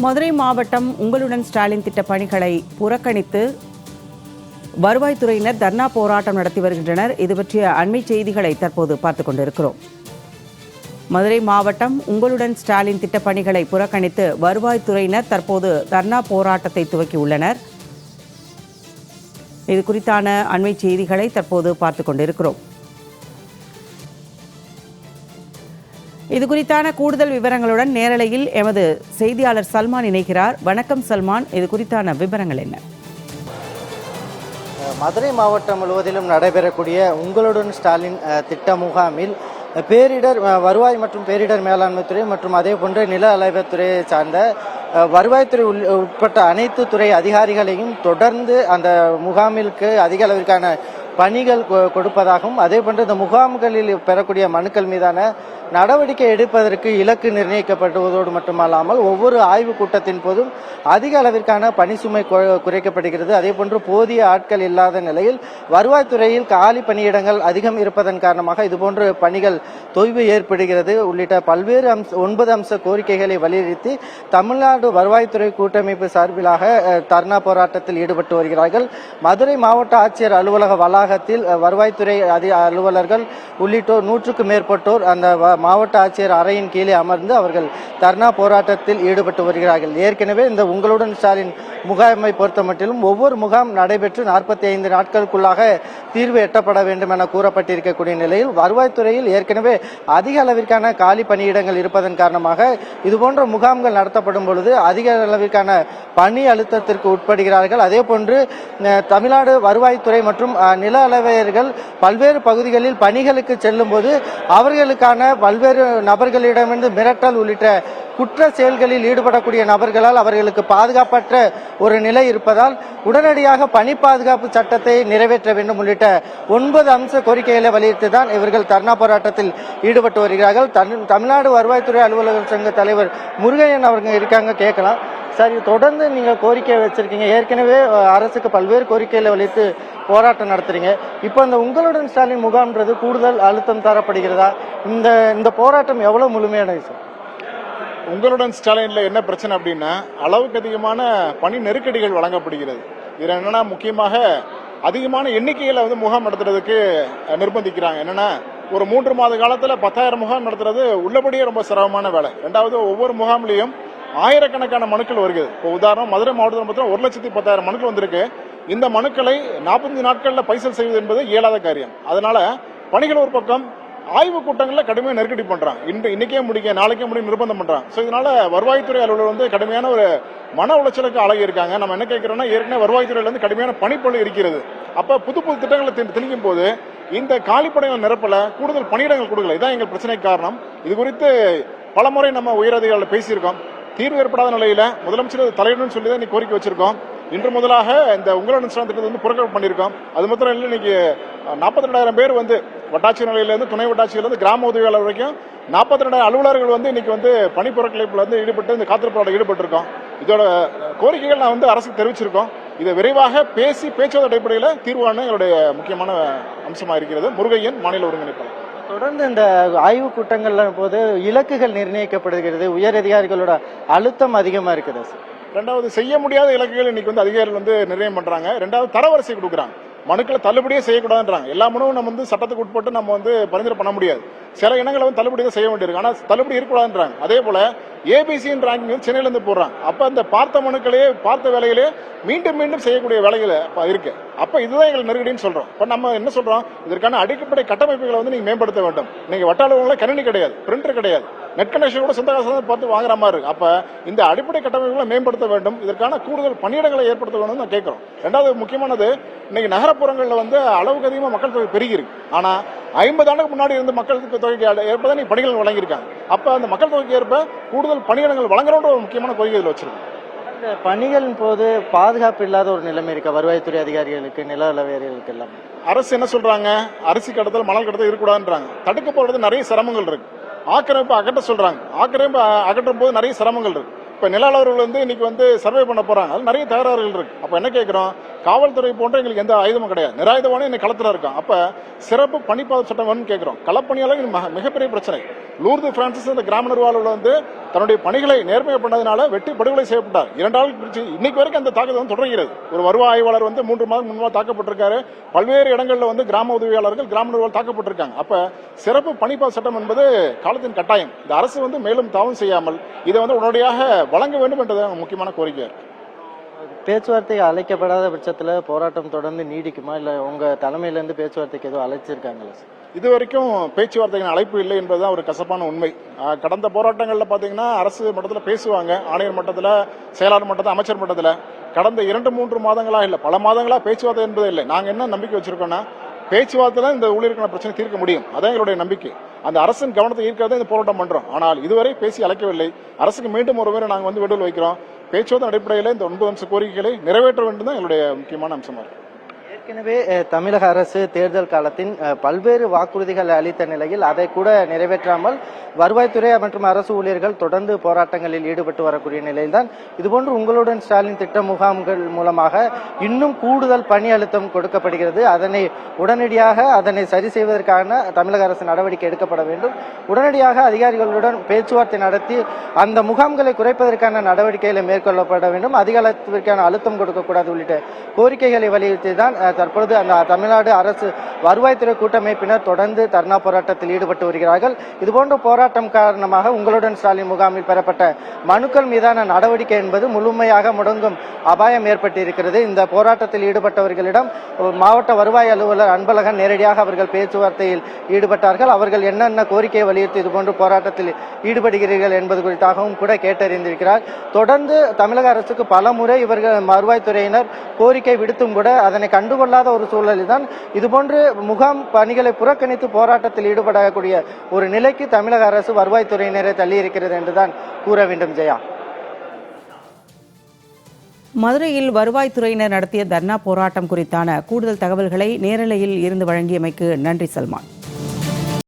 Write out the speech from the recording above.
மதுரை மாவட்டம் உங்களுடன் ஸ்டாலின் திட்ட பணிகளை புறக்கணித்து வருவாய்த்துறையினர் தர்ணா போராட்டம் நடத்தி வருகின்றனர். இது பற்றிய அண்மை செய்திகளை தற்போது பார்த்துக் கொண்டிருக்கிறோம். மதுரை மாவட்டம் உங்களுடன் ஸ்டாலின் திட்ட பணிகளை புறக்கணித்து வருவாய்த்துறையினர் தற்போது தர்ணா போராட்டத்தை துவக்கியுள்ளனர். இது குறித்தான அண்மை செய்திகளை தற்போது பார்த்துக் கொண்டிருக்கிறோம். இது குறித்தான கூடுதல் விவரங்களுடன் நேரலையில் எமது செய்தியாளர் சல்மான் இணைகிறார். வணக்கம் சல்மான், இது குறித்தான விவரங்கள் என்ன? மதுரை மாவட்டம் முழுவதிலும் நடைபெறக்கூடிய உங்களுடன் ஸ்டாலின் திட்ட முகாமில் பேரிடர் வருவாய் மற்றும் பேரிடர் மேலாண்மை துறை மற்றும் அதே போன்ற நில அளவைத்துறையை சார்ந்த வருவாய்த்துறை உட்பட்ட அனைத்து துறை அதிகாரிகளையும் தொடர்ந்து அந்த முகாமிற்கு அதிக அளவிற்கான பணிகள் கொடுப்பதாகவும் அதே போன்று இந்த முகாம்களில் பெறக்கூடிய மனுக்கள் மீதான நடவடிக்கை எடுப்பதற்கு இலக்கு நிர்ணயிக்கப்படுவதோடு மட்டுமல்லாமல் ஒவ்வொரு ஆய்வுக் கூட்டத்தின் போதும் அதிக அளவிற்கான பணி சுமை குறைக்கப்படுகிறது. அதே போன்று போதிய ஆட்கள் இல்லாத நிலையில் வருவாய்த்துறையில் காலி பணியிடங்கள் அதிகம் இருப்பதன் காரணமாக இதுபோன்ற பணிகள் தொய்வு ஏற்படுகிறது உள்ளிட்ட பல்வேறு 9 அம்ச கோரிக்கைகளை வலியுறுத்தி தமிழ்நாடு வருவாய்த்துறை கூட்டமைப்பு சார்பிலாக தர்ணா போராட்டத்தில் ஈடுபட்டு வருகிறார்கள். மதுரை மாவட்ட ஆட்சியர் அலுவலக வளாகத்தில் வருவாய்த்துறை அலுவலர்கள் உள்ளிட்டோர் 100க்கும் மேற்பட்டோர் அந்த மாவட்ட ஆட்சியர் அறையின் கீழே அமர்ந்து அவர்கள் தர்ணா போராட்டத்தில் ஈடுபட்டு வருகிறார்கள். ஏற்கனவே இந்த உங்களுடன் ஸ்டாலின் முகாமை பொறுத்த மட்டிலும் ஒவ்வொரு முகாம் நடைபெற்று 45 நாட்களுக்குள்ளாக தீர்வு எட்டப்பட வேண்டும் என கூறப்பட்டிருக்கக்கூடிய நிலையில் வருவாய்த்துறையில் ஏற்கனவே அதிக அளவிற்கான காலி பணியிடங்கள் இருப்பதன் காரணமாக இதுபோன்ற முகாம்கள் நடத்தப்படும் பொழுது அதிக அளவிற்கான பணி அழுத்தத்திற்கு உட்படுகிறார்கள். அதே போன்று தமிழ்நாடு வருவாய்த்துறை மற்றும் நில அளவையர்கள் பல்வேறு பகுதிகளில் பணிகளுக்கு செல்லும் போது அவர்களுக்கான பல்வேறு நபர்களிடமிருந்து மிரட்டல் உள்ளிட்ட குற்ற செயல்களில் ஈடுபடக்கூடிய நபர்களால் அவர்களுக்கு பாதுகாப்பற்ற ஒரு நிலை இருப்பதால் உடனடியாக பணி பாதுகாப்பு சட்டத்தை நிறைவேற்ற வேண்டும் உள்ளிட்ட 9 அம்ச கோரிக்கைகளை வலியுறுத்தி தான் இவர்கள் தர்ணா போராட்டத்தில் ஈடுபட்டு வருகிறார்கள். தமிழ்நாடு வருவாய்த்துறை அலுவலகர் சங்க தலைவர் முருகையன் அவர்கள் இருக்காங்க, கேட்கலாம். சரி, தொடர்ந்து நீங்க கோரிக்கை வச்சிருக்கீங்க, ஏற்கனவே அரசுக்கு பல்வேறு கோரிக்கைகளை வலியுறுத்தி போராட்டம் நடத்துறீங்க. இப்போ இந்த உங்களுடன் ஸ்டாலின் முகாம்ன்றது கூடுதல் அழுத்தம் தரப்படுகிறதா? இந்த போராட்டம் எவ்வளவு முழுமையானது சார்? உங்களுடன் ஸ்டாலின்ல என்ன பிரச்சனை அப்படின்னா, அளவுக்கு அதிகமான பணி நெருக்கடிகள் வழங்கப்படுகிறது. இதுல என்னன்னா, முக்கியமாக அதிகமான எண்ணிக்கையில முகாம் நடத்துறதுக்கு நிர்பந்திக்கிறாங்க. என்னன்னா, ஒரு 3 மாத காலத்துல 10,000 முகாம் நடத்துறது உள்ளபடியே ரொம்ப சிரமமான வேலை. ரெண்டாவது, ஒவ்வொரு முகாம்லயும் ஆயிரக்கணக்கான மனுக்கள் வருகிறது. இப்போ உதாரணம் மதுரை மாவட்டத்தில் பார்த்தா 1,10,000 மனுக்கள் வந்திருக்கு. இந்த மனுக்களை 45 நாட்கள்ல பைசல் செய்வது என்பது இயலாத காரியம். அதனால பணிகள் ஒரு பக்கம், ஆய்வு கூட்டங்களில் கடுமையாக நெருக்கடி பண்றாங்க. இன்னைக்கே முடிக்க நாளைக்கே முடியும் நிர்பந்தம் பண்றாங்க. ஸோ இதனால வருவாய்த்துறை அலுவலர் கடுமையான ஒரு மன உளைச்சலுக்கு ஆளாகி இருக்காங்க. நம்ம என்ன கேட்கிறோம்னா, ஏற்கனவே வருவாய்த்துறையில கடுமையான பணிப்பொழு இருக்கிறது. அப்ப புது திட்டங்களை திணிக்கும் போது இந்த காலிப்படைகள் நிரப்பல, கூடுதல் பணியிடங்கள் கொடுக்கல. இதான் எங்கள் பிரச்சனைக்கு காரணம். இது குறித்து பலமுறை நம்ம உயரதிகாரிகள் பேசியிருக்கோம். தீர்வு ஏற்படாத நிலையில முதலமைச்சர் தலையிடணும்னு சொல்லி தான் கோரிக்கை வச்சிருக்கோம். இன்று முதலாக இந்த உங்களுடன் திட்டத்தை புறக்கணிப்பு பண்ணியிருக்கோம். அது மாத்திரம் இல்லை, இன்னைக்கு 42,000 பேர் வட்டாட்சியர் நிலையிலிருந்து துணை வட்டாட்சியர்லேருந்து கிராம உதவியாளர் வரைக்கும் 42,000 அலுவலர்கள் இன்னைக்கு பணி புறக்கணிப்புல ஈடுபட்டு இந்த காத்திருப்போட ஈடுபட்டிருக்கோம். இதோட கோரிக்கைகள் நான் அரசுக்கு தெரிவிச்சிருக்கோம். இதை விரைவாக பேசி பேச்சுவார்த்தை அடிப்படையில் தீர்வான எங்களுடைய முக்கியமான அம்சமா இருக்கிறது. முருகையன், மாநில ஒருங்கிணைப்பாளர். தொடர்ந்து இந்த ஆய்வு கூட்டங்கள்ல போது இலக்குகள் நிர்ணயிக்கப்படுகிறது, உயர் அதிகாரிகளோட அழுத்தம் அதிகமா இருக்குது. ரெண்டாவது, செய்ய முடியாத இலக்குகள் இன்னைக்கு அதிகாரிகள் நிர்ணயம் பண்றாங்க. ரெண்டாவது, தரவரிசை கொடுக்குறாங்க. மனுக்களை தள்ளுபடியே செய்யக்கூடாதுன்றாங்க. எல்லா மனுவும் நம்ம சட்டத்துக்கு உட்பட்டு நம்ம பரிந்துரை பண்ண முடியாது. சில இனங்களை தள்ளுபடி தான் செய்ய வேண்டியிருக்கு. ஆனா தள்ளுபடி இருக்கக்கூடாதுன்றாங்க. அதே போல ஏபிசி ரேங்கிங் சென்னையில இருந்து போடுறாங்க. அப்ப அந்த பார்த்த மனுக்களே பார்த்த வேலைகளே மீண்டும் மீண்டும் செய்யக்கூடிய வேலைகள் இருக்கு. அப்ப இதுதான் எங்களுக்கு நெருக்கடின்னு சொல்றோம். இப்ப நம்ம என்ன சொல்றோம், இதற்கான அடிப்படை கட்டமைப்புகளை நீங்க மேம்படுத்த வேண்டும். நீங்க வட்டாளர்கள கணினி கிடையாது, பிரிண்டர் கிடையாது, நெட் கனெக்ஷன் கூட சொந்த காசு பார்த்து வாங்குற மாதிரி இருக்கு. அப்ப இந்த அடிப்படை கட்டமைப்புகளை மேம்படுத்த வேண்டும். இதற்கான கூடுதல் பணியிடங்களை ஏற்படுத்த வேண்டும் நான் கேட்கிறோம். ரெண்டாவது முக்கியமானது, இன்னைக்கு நகரப்புறங்கள்ல அளவுக்கு அதிகமாக மக்கள் தொகை பெருகி இருக்கு. ஆனா 50 ஆண்டுக்கு முன்னாடி இருந்த மக்கள் தொகைக்கு ஏற்பதான் நீ பணிகள் வழங்கியிருக்காங்க. அப்ப அந்த மக்கள் தொகைக்கு ஏற்ப கூடுதல் பணியிடங்கள் வழங்குறோன்ற ஒரு முக்கியமான கோரிக்கை வச்சிருக்கோம். இந்த பணிகளின் போது பாதுகாப்பு இல்லாத ஒரு நிலைமை இருக்க வருவாய்த்துறை அதிகாரிகளுக்கு, நில அளவையர்களுக்கு எல்லாம் அரசு என்ன சொல்றாங்க, அரிசி கடத்தல் மணல் கடத்தல் இருக்கக்கூடாதுன்றாங்க. தடுக்க போறது நிறைய சிரமங்கள் இருக்கு. ஆக்கிரமிப்பு அகற்ற சொல்றாங்க. ஆக்கிரமிப்பு அகற்றும் போது நிறைய சிரமங்கள் இருக்கு. இப்போ நில அளவர்கள் வந்து இன்னைக்கு வந்து சர்வே பண்ண போறாங்க, அது நிறைய தகராறுகள் இருக்கு. அப்போ என்ன கேட்குறோம், காவல்துறை போன்ற எங்களுக்கு எந்த ஆயுதமும் கிடையாது, நிராயுதமான இன்னைக்கு களத்தில் இருக்கான். அப்போ சிறப்பு பணிப்பாத சட்டம் வேணும்னு கேட்குறோம். களப்பணியாளர் இது மிகப்பெரிய பிரச்சனை. லூர்து பிரான்சிஸ் இந்த கிராம நிர்வாகிகள் வந்து தன்னுடைய பணிகளை நேர்மையாக பண்ணதுனால வெட்டி படுகொலை செய்யப்பட்டார். 2 நாள் கழிச்சு இன்னைக்கு வரைக்கும் அந்த தாக்குதல் வந்து தொடர்கிறது. ஒரு வருவாய் ஆய்வாளர் வந்து 3 மாதம் முன்பாக தாக்கப்பட்டிருக்காரு. பல்வேறு இடங்களில் வந்து கிராம உதவியாளர்கள், கிராம நிர்வாகிகள் தாக்கப்பட்டிருக்காங்க. அப்ப சிறப்பு பணிப்பாத சட்டம் என்பது காலத்தின் கட்டாயம். இந்த அரசு வந்து மேலும் தவம் செய்யாமல் இதை வந்து உடனடியாக வழங்க வேண்டும் என்றது முக்கியமான கோரிக்கை இருக்கு. பேச்சுவார்த்தை அழைக்கப்படாத பட்சத்தில் போராட்டம் தொடர்ந்து நீடிக்குமா, இல்லை உங்க தலைமையிலேருந்து பேச்சுவார்த்தைக்கு எதுவும் அழைச்சிருக்காங்களா சார்? இதுவரைக்கும் பேச்சுவார்த்தைக்கு அழைப்பு இல்லை என்பதுதான் ஒரு கசப்பான உண்மை. கடந்த போராட்டங்கள்ல பாத்தீங்கன்னா அரசு மட்டத்தில் பேசுவாங்க, ஆணையர் மட்டத்தில், செயலாளர் மட்டத்தில், அமைச்சர் மட்டத்தில். கடந்த 2-3 மாதங்களா இல்ல, பல மாதங்களா பேச்சுவார்த்தை என்பதே இல்லை. நாங்க என்ன நம்பிக்கை வச்சிருக்கோம்னா, பேச்சுவார்த்தையில இந்த ஊழியருக்கான பிரச்சனை தீர்க்க முடியும், அதான் எங்களுடைய நம்பிக்கை. அந்த அரசின் கவனத்தை ஈர்க்கிறத இந்த போராட்டம் பண்றோம். ஆனால் இதுவரை பேசி அழைக்கவில்லை. அரசுக்கு மீண்டும் ஒரு முறை நாங்க வந்து வேண்டுகோள் வைக்கிறோம். பேச்சுவார்த்தை அடிப்படையில் இந்த 9 அம்ச கோரிக்கைகளை நிறைவேற்ற வேண்டும் தான் எங்களுடைய முக்கியமான அம்சமா இருக்கு. ஏற்கனவே தமிழக அரசு தேர்தல் காலத்தின் பல்வேறு வாக்குறுதிகள் அளித்த நிலையில் அதை கூட நிறைவேற்றாமல் வருவாய்த்துறை மற்றும் அரசு ஊழியர்கள் தொடர்ந்து போராட்டங்களில் ஈடுபட்டு வரக்கூடிய நிலையில்தான் இதுபோன்று உங்களுடன் ஸ்டாலின் திட்ட முகாம்கள் மூலமாக இன்னும் கூடுதல் பணி அழுத்தம் கொடுக்கப்படுகிறது. அதனை உடனடியாக அதனை சரி செய்வதற்கான தமிழக அரசு நடவடிக்கை எடுக்கப்பட வேண்டும். உடனடியாக அதிகாரிகளுடன் பேச்சுவார்த்தை நடத்தி அந்த முகாம்களை குறைப்பதற்கான நடவடிக்கைகளை மேற்கொள்ளப்பட வேண்டும். அதிக அளவிற்கான அழுத்தம் கொடுக்கக்கூடாது உள்ளிட்ட கோரிக்கைகளை வலியுறுத்தி தான் தற்பொழுது அந்த தமிழ்நாடு அரசு வருவாய்த்துறை கூட்டமைப்பினர் தொடர்ந்து தர்ணா போராட்டத்தில் ஈடுபட்டு வருகிறார்கள். இதுபோன்ற போராட்டம் காரணமாக உங்களுடன் ஸ்டாலின் முகாமில் பெறப்பட்ட மனுக்கள் மீதான நடவடிக்கை என்பது முழுமையாக முடங்கும் அபாயம் ஏற்பட்டிருக்கிறது. இந்த போராட்டத்தில் ஈடுபட்டவர்களிடம் மாவட்ட வருவாய் அலுவலர் அன்பழகன் நேரடியாக அவர்கள் பேச்சுவார்த்தையில் ஈடுபட்டார்கள். அவர்கள் என்னென்ன கோரிக்கையை வலியுறுத்தி இதுபோன்ற போராட்டத்தில் ஈடுபடுகிறீர்கள் என்பது குறித்தாகவும் கூட கேட்டறிந்திருக்கிறார். தொடர்ந்து தமிழக அரசுக்கு பல முறை இவர்கள் வருவாய்த்துறையினர் கோரிக்கை விடுத்தும் கூட அதனை கண்டுகொள்ளாத ஒரு சூழலில் தான் இதுபோன்று முகாம் பணிகளை புறக்கணித்து போராட்டத்தில் ஈடுபடக்கூடிய ஒரு நிலைக்கு தமிழக அரசு வருவாய்த்துறையினரை தள்ளியிருக்கிறது என்றுதான் கூற வேண்டும். ஜெயா, மதுரையில் வருவாய்த்துறையினர் நடத்திய தர்ணா போராட்டம் குறித்தான கூடுதல் தகவல்களை நேரலையில் இருந்து வழங்கியமைக்கு நன்றி சல்மான்.